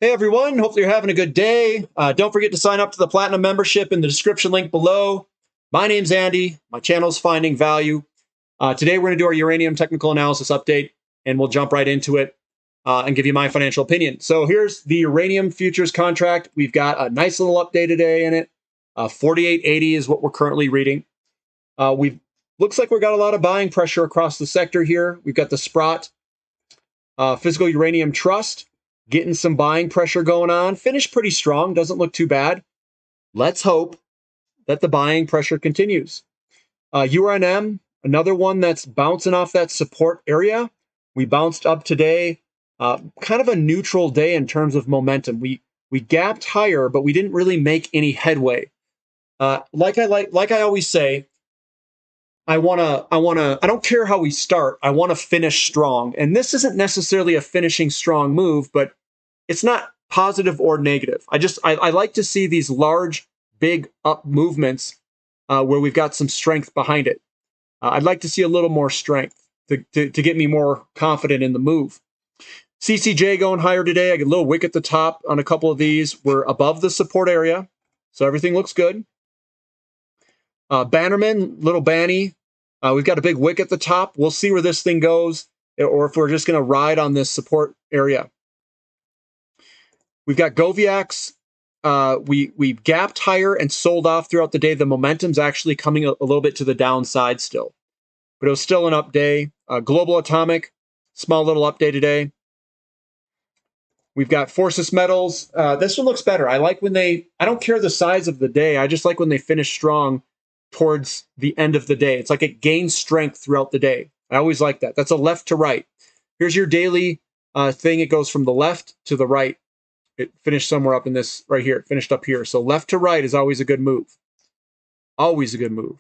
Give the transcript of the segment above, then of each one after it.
Hey everyone, hopefully you're having a good day. Don't forget to sign up to the Platinum membership in the description link below. My name's Andy. My channel is Finding Value. Today we're going to do our uranium technical analysis update, and we'll jump right into it and give you my financial opinion. So here's the uranium futures contract. We've got a nice little update today in it. 48.80 is what we're currently reading. Looks like we've got a lot of buying pressure across the sector here. We've got the Sprott Physical Uranium Trust getting some buying pressure going on. Finished pretty strong, doesn't look too bad. Let's hope that the buying pressure continues. URNM, another one that's bouncing off that support area. We bounced up today, kind of a neutral day in terms of momentum. We gapped higher, but we didn't really make any headway. Like I always say, I don't care how we start. I want to finish strong. And this isn't necessarily a finishing strong move, but it's not positive or negative. I like to see these large, big up movements where we've got some strength behind it. I'd like to see a little more strength to get me more confident in the move. CCJ going higher today. I get a little wick at the top on a couple of these. We're above the support area, so everything looks good. Bannerman, little Banny. We've got a big wick at the top. We'll see where this thing goes, or if we're just going to ride on this support area. We've got Goviax. We gapped higher and sold off throughout the day. The momentum's actually coming a little bit to the downside still, but it was still an up day. Global Atomic, small little update today. We've got Forces Metals. This one looks better. I like when I don't care the size of the day. I just like when they finish strong towards the end of the day. It's like it gains strength throughout the day. I always like that. That's a left to right. Here's your daily thing. It goes from the left to the right. It finished somewhere up in this right here. It finished up here. So left to right is always a good move. Always a good move.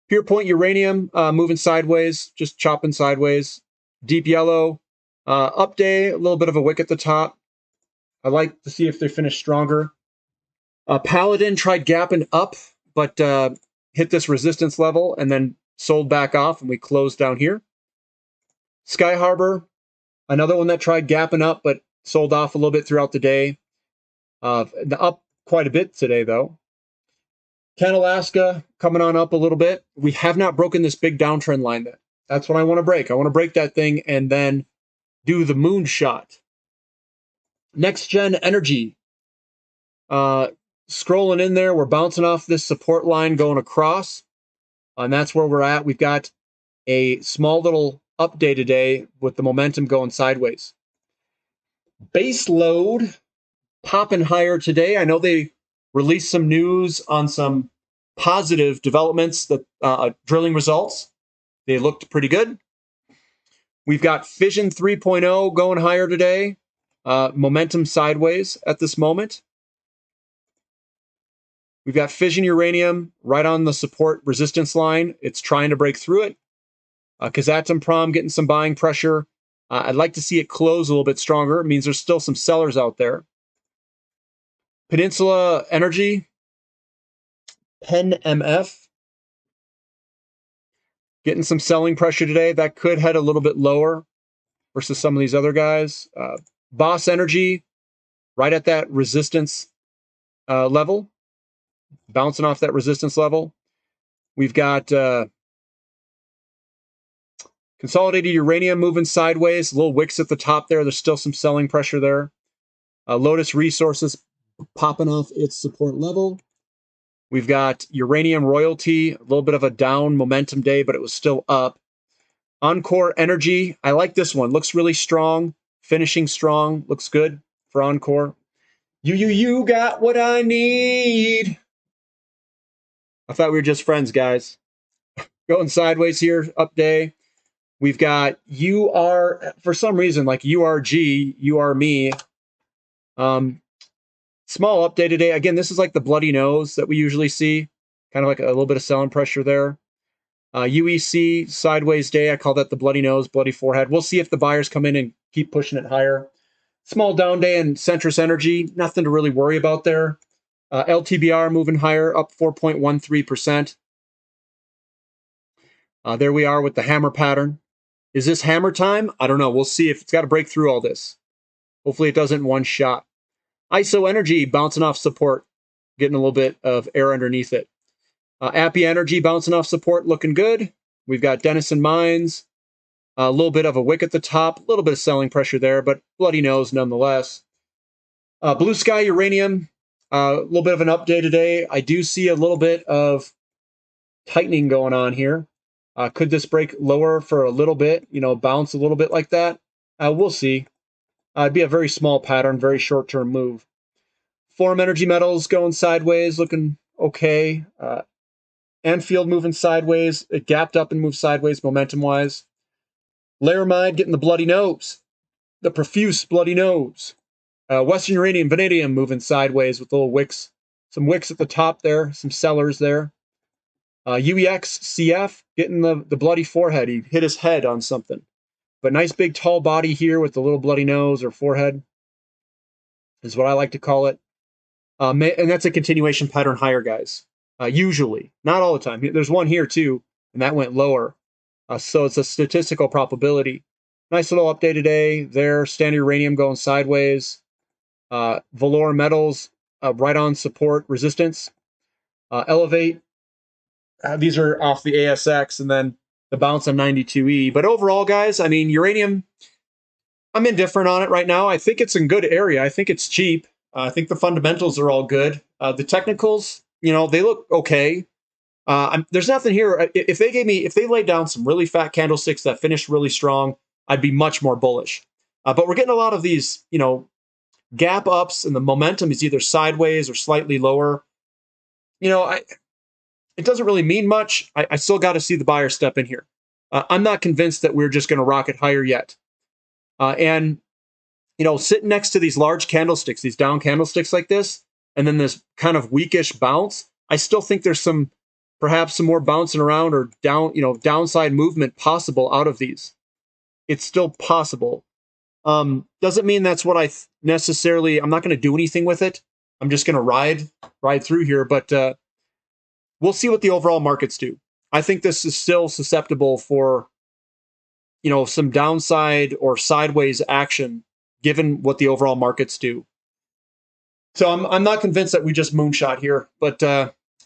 Pure Point Uranium moving sideways, just chopping sideways. Deep Yellow, up day, a little bit of a wick at the top. I like to see if they finish stronger. Paladin tried gapping up, but hit this resistance level and then sold back off, and we closed down here. Sky Harbor, another one that tried gapping up, but sold off a little bit throughout the day. Up quite a bit today, though. Canalaska coming on up a little bit. We have not broken this big downtrend line yet. That's what I want to break. I want to break that thing and then do the moonshot. Next Gen Energy. Scrolling in there, we're bouncing off this support line going across, and that's where we're at. We've got a small little update today with the momentum going sideways. Base load popping higher today. I know they released some news on some positive developments, that drilling results. They looked pretty good. We've got Fission 3.0 going higher today. Momentum sideways at this moment. We've got Fission Uranium right on the support resistance line. It's trying to break through it. Kazatomprom getting some buying pressure. I'd like to see it close a little bit stronger. It means there's still some sellers out there. Peninsula Energy, PenMF, getting some selling pressure today. That could head a little bit lower versus some of these other guys. Boss Energy, right at that resistance level. Bouncing off that resistance level. We've got Consolidated Uranium moving sideways. Little wicks at the top there. There's still some selling pressure there. Lotus Resources popping off its support level. We've got Uranium Royalty, a little bit of a down momentum day, but it was still up. Encore Energy, I like this one. Looks really strong. Finishing strong. Looks good for Encore. You got what I need. I thought we were just friends, guys. Going sideways here, up day. We've got for some reason, like URG, You Are Me. Small update today. Again, this is like the bloody nose that we usually see. Kind of like a little bit of selling pressure there. UEC, sideways day. I call that the bloody nose, bloody forehead. We'll see if the buyers come in and keep pushing it higher. Small down day in Centrus Energy. Nothing to really worry about there. LTBR moving higher, up 4.13%. There we are with the hammer pattern. Is this hammer time? I don't know. We'll see if it's got to break through all this. Hopefully it doesn't one shot. ISO Energy bouncing off support, getting a little bit of air underneath it. Appy Energy bouncing off support, looking good. We've got Denison Mines, a little bit of a wick at the top, a little bit of selling pressure there, but bloody nose nonetheless. Blue Sky Uranium, a little bit of an update today. I do see a little bit of tightening going on here. Could this break lower for a little bit, bounce a little bit like that? We'll see. It'd be a very small pattern, very short-term move. Forum Energy Metals going sideways, looking okay. Anfield moving sideways. It gapped up and moved sideways momentum-wise. Laramide getting the bloody nose. The profuse bloody nose. Western Uranium, Vanadium moving sideways with little wicks. Some wicks at the top there, some sellers there. UEX, CF getting the bloody forehead. He hit his head on something. But nice big tall body here with the little bloody nose or forehead is what I like to call it. And that's a continuation pattern higher, guys. Usually. Not all the time. There's one here too, and that went lower. So it's a statistical probability. Nice little update today. There, Standard Uranium going sideways. Valor Metals right on support resistance. Elevate. These are off the ASX, and then the bounce on 92E. But overall, guys, I mean, uranium, I'm indifferent on it right now. I think it's in good area. I think it's cheap. I think the fundamentals are all good. The technicals, they look okay. There's nothing here. If they laid down some really fat candlesticks that finished really strong, I'd be much more bullish. But we're getting a lot of these, gap ups, and the momentum is either sideways or slightly lower. It doesn't really mean much. I still got to see the buyer step in here. I'm not convinced that we're just going to rocket higher yet. And sitting next to these large candlesticks, these down candlesticks like this, and then this kind of weakish bounce, I still think there's perhaps some more bouncing around or downside movement possible out of these. It's still possible. Doesn't mean that's what I'm not going to do anything with it. I'm just going to ride through here, but we'll see what the overall markets do. I think this is still susceptible for, some downside or sideways action, given what the overall markets do. So I'm not convinced that we just moonshot here, but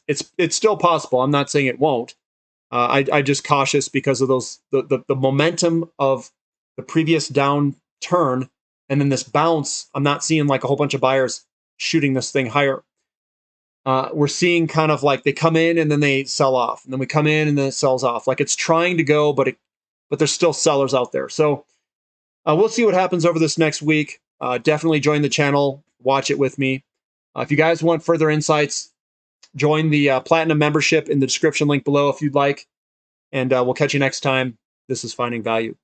it's still possible. I'm not saying it won't. I just cautious because of the momentum of the previous downturn, and then this bounce. I'm not seeing like a whole bunch of buyers shooting this thing higher. We're seeing kind of like they come in and then they sell off, and then we come in and then it sells off. Like it's trying to go, but there's still sellers out there. So we'll see what happens over this next week. Definitely join the channel, watch it with me. If you guys want further insights, join the Platinum membership in the description link below if you'd like. And we'll catch you next time. This is Finding Value.